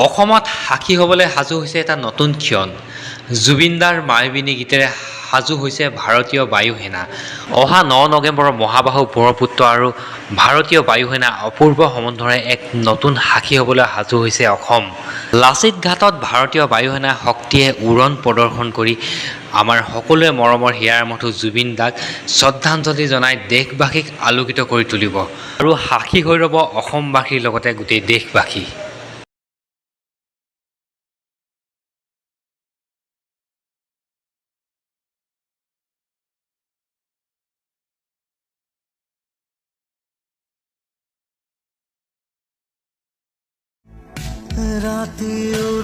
অসমত সাক্ষী হ'বলৈ সাজু হৈছে এটা নতুন ক্ষণ। জুবিনদাৰ মায়াবিনী গীতেৰে সাজু হৈছে ভাৰতীয় বায়ুসেনা। অহা 9 নৱেম্বৰৰ মহাবাহু ব্ৰহ্মপুত্ৰ আৰু ভাৰতীয় বায়ুসেনা অপূৰ্ব সম্বন্ধৰে এক নতুন সাক্ষী হ'বলৈ সাজু হৈছে অসম। লাচিত ঘাটত ভাৰতীয় বায়ুসেনা শক্তিয়ে উৰণ প্ৰদৰ্শন কৰি আমাৰ সকলোৰে মৰমৰ হিয়াৰ মঠু জুবিন দাক শ্ৰদ্ধাঞ্জলি জনাই দেশবাসীক আলোকিত কৰি তুলিব আৰু সাক্ষী হৈ ৰ'ব অসমবাসীৰ লগতে গোটেই দেশবাসী। रातियों